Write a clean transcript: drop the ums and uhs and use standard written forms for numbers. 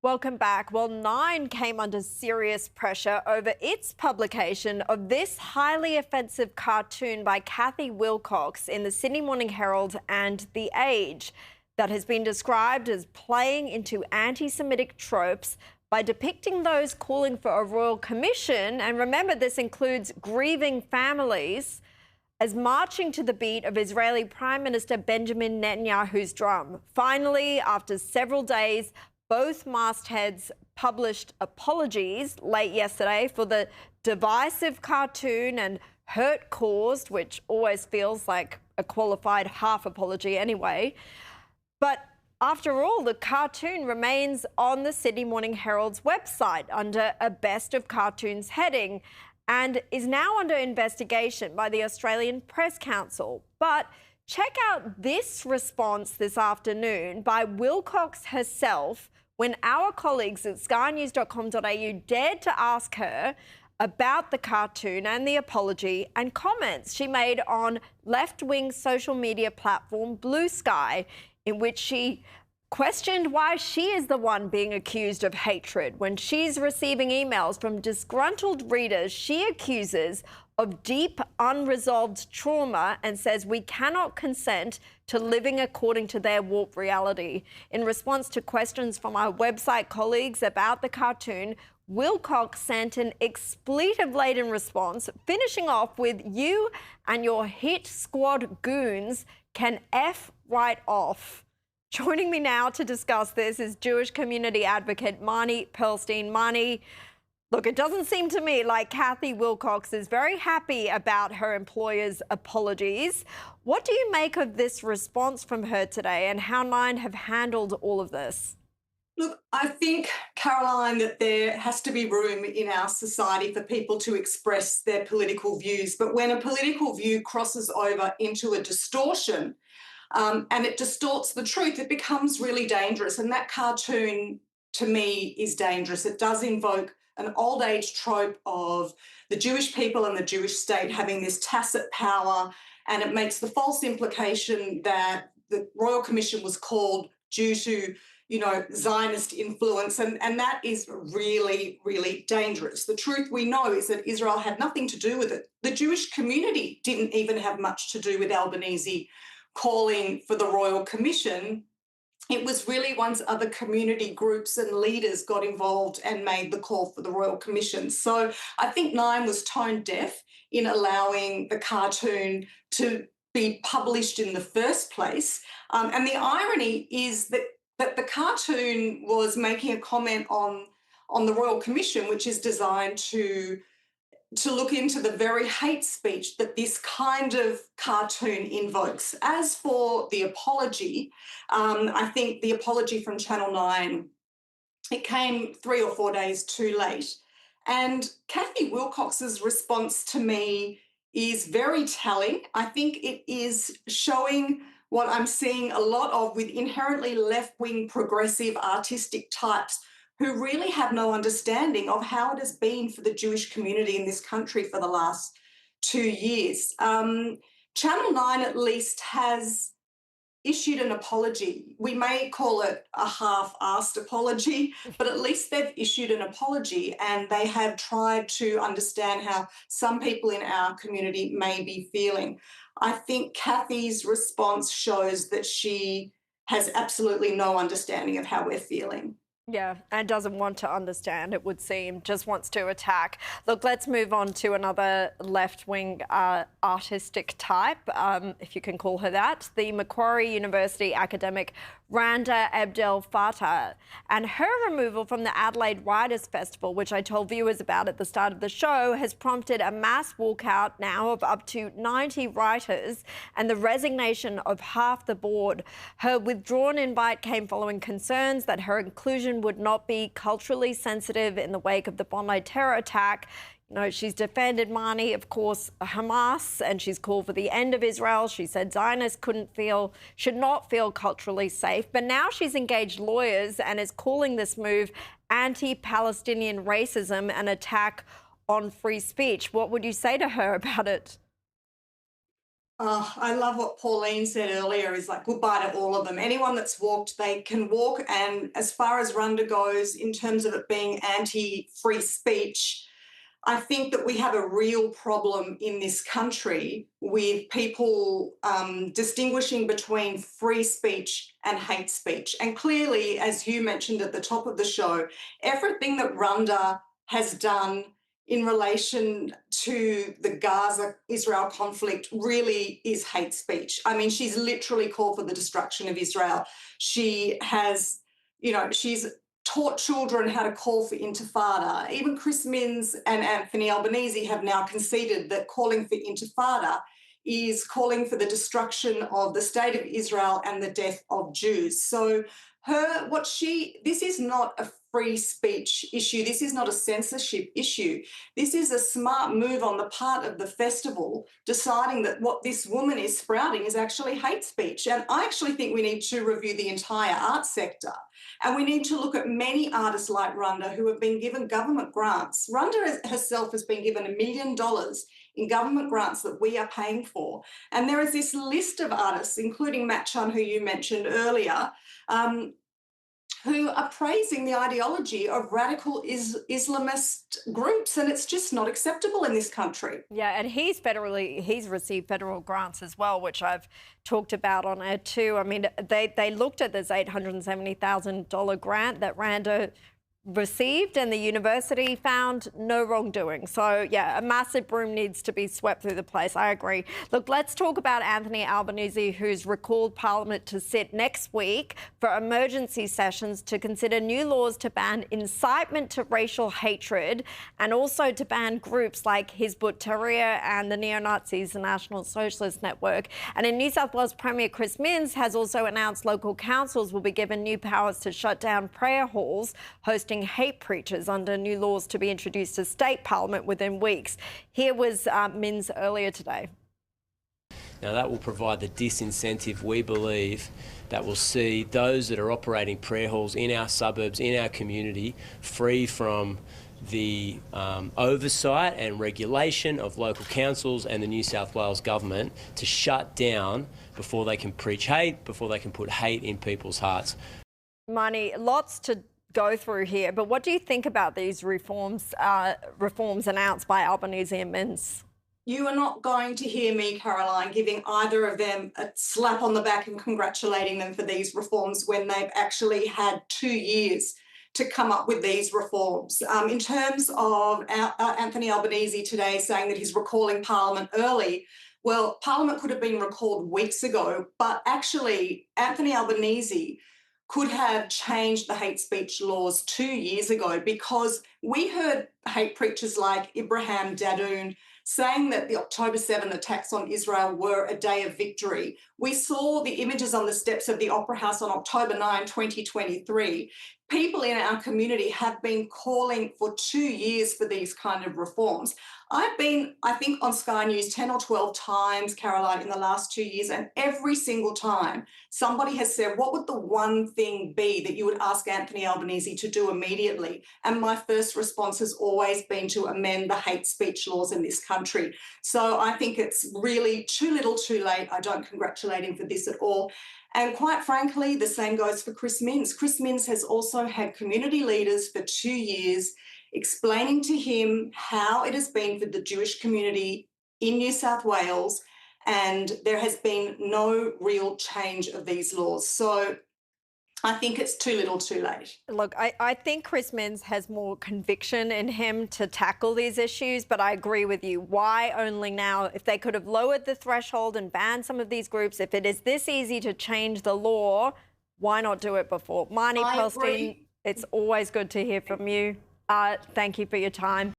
Welcome back. Well, Nine came under serious pressure over its publication of this highly offensive cartoon by Kathy Wilcox in the Sydney Morning Herald and The Age that has been described as playing into anti-Semitic tropes by depicting those calling for a royal commission, and remember this includes grieving families, as marching to the beat of Israeli Prime Minister Benjamin Netanyahu's drum. Finally, after several days, both mastheads published apologies late yesterday for the divisive cartoon and hurt caused, which always feels like a qualified half apology anyway. But after all, the cartoon remains on the Sydney Morning Herald's website under a Best of Cartoons heading and is now under investigation by the Australian Press Council. But check out this response this afternoon by Wilcox herself when our colleagues at skynews.com.au dared to ask her about the cartoon and the apology and comments she made on left-wing social media platform Blue Sky, in which she questioned why she is the one being accused of hatred. When she's receiving emails from disgruntled readers she accuses of deep unresolved trauma and says we cannot consent to living according to their warped reality. In response to questions from our website colleagues about the cartoon, Wilcox sent an expletive-laden response, finishing off with, "You and your hit squad goons can F right off." Joining me now to discuss this is Jewish community advocate Marnie Perlstein. Marnie, look, it doesn't seem to me like Kathy Wilcox is very happy about her employer's apologies. What do you make of this response from her today and how Nine have handled all of this? Look, I think, Caroline, that there has to be room in our society for people to express their political views. But when a political view crosses over into a distortion and it distorts the truth, it becomes really dangerous. And that cartoon, to me, is dangerous. It does invoke an old age trope of the Jewish people and the Jewish state having this tacit power, and it makes the false implication that the Royal Commission was called due to Zionist influence, and that is really, really dangerous. The truth we know is that Israel had nothing to do with it. The Jewish community didn't even have much to do with Albanese calling for the Royal Commission. It was really once other community groups and leaders got involved and made the call for the Royal Commission. So I think Nine was tone deaf in allowing the cartoon to be published in the first place. And the irony is that the cartoon was making a comment on the Royal Commission, which is designed to look into the very hate speech that this kind of cartoon invokes. As for the apology, I think the apology from Channel 9, it came 3 or 4 days too late. And Kathy Wilcox's response to me is very telling. I think it is showing what I'm seeing a lot of with inherently left-wing progressive artistic types who really have no understanding of how it has been for the Jewish community in this country for the last 2 years. Channel 9 at least has issued an apology. We may call it a half-assed apology, but at least they've issued an apology and they have tried to understand how some people in our community may be feeling. I think Kathy's response shows that she has absolutely no understanding of how we're feeling. Yeah, and doesn't want to understand, it would seem, just wants to attack. Look, let's move on to another left-wing artistic type, if you can call her that, the Macquarie University academic Randa Abdel Fattah, and her removal from the Adelaide Writers' Festival, which I told viewers about at the start of the show, has prompted a mass walkout now of up to 90 writers and the resignation of half the board. Her withdrawn invite came following concerns that her inclusion would not be culturally sensitive in the wake of the Bondi terror attack. She's defended, Marnie, of course, Hamas, and she's called for the end of Israel. She said Zionists should not feel culturally safe. But now she's engaged lawyers and is calling this move anti-Palestinian racism, an attack on free speech. What would you say to her about it? I love what Pauline said earlier is like goodbye to all of them. Anyone that's walked, they can walk. And as far as Runda goes, in terms of it being anti-free speech, I think that we have a real problem in this country with people distinguishing between free speech and hate speech. And clearly, as you mentioned at the top of the show, everything that Runda has done in relation to the Gaza-Israel conflict really is hate speech. I mean, she's literally called for the destruction of Israel. She has, she's taught children how to call for intifada. Even Chris Minns and Anthony Albanese have now conceded that calling for intifada is calling for the destruction of the state of Israel and the death of Jews. So this is not a free speech issue. This is not a censorship issue. This is a smart move on the part of the festival, deciding that what this woman is sprouting is actually hate speech. And I actually think we need to review the entire arts sector. And we need to look at many artists like Runda who have been given government grants. Runda herself has been given $1 million in government grants that we are paying for. And there is this list of artists, including Matt Chun, who you mentioned earlier, who are praising the ideology of radical Islamist groups, and it's just not acceptable in this country. Yeah, and he's received federal grants as well, which I've talked about on air too. I mean, they looked at this $870,000 grant that Randa received, and the university found no wrongdoing. So, yeah, a massive broom needs to be swept through the place. I agree. Look, let's talk about Anthony Albanese, who's recalled Parliament to sit next week for emergency sessions to consider new laws to ban incitement to racial hatred and also to ban groups like Hizb ut-Tahrir and the neo-Nazis, the National Socialist Network. And in New South Wales, Premier Chris Minns has also announced local councils will be given new powers to shut down prayer halls hosting hate preachers under new laws to be introduced to state parliament within weeks. Here was Minns earlier today. Now that will provide the disincentive, we believe, that will see those that are operating prayer halls in our suburbs, in our community, free from the oversight and regulation of local councils and the New South Wales government to shut down before they can preach hate, before they can put hate in people's hearts. Marnie, lots to go through here, but what do you think about these reforms announced by Albanese and Minns? You are not going to hear me, Caroline, giving either of them a slap on the back and congratulating them for these reforms when they've actually had 2 years to come up with these reforms. In terms of Anthony Albanese today saying that he's recalling Parliament early, well, Parliament could have been recalled weeks ago, but actually Anthony Albanese could have changed the hate speech laws 2 years ago, because we heard hate preachers like Ibrahim Dadoun saying that the October 7 attacks on Israel were a day of victory. We saw the images on the steps of the Opera House on October 9, 2023. People in our community have been calling for 2 years for these kind of reforms. I've been, I think, on Sky News 10 or 12 times, Caroline, in the last 2 years, and every single time somebody has said, what would the one thing be that you would ask Anthony Albanese to do immediately? And my first response has always been to amend the hate speech laws in this country. So I think it's really too little too late. I don't congratulate him for this at all. And quite frankly, the same goes for Chris Minns. Chris Minns has also had community leaders for 2 years explaining to him how it has been for the Jewish community in New South Wales, and there has been no real change of these laws. So I think it's too little too late. Look, I think Chris Minns has more conviction in him to tackle these issues, but I agree with you. Why only now? If they could have lowered the threshold and banned some of these groups, if it is this easy to change the law, why not do it before? Marnie Perlstein, it's always good to hear from you. Thank you for your time.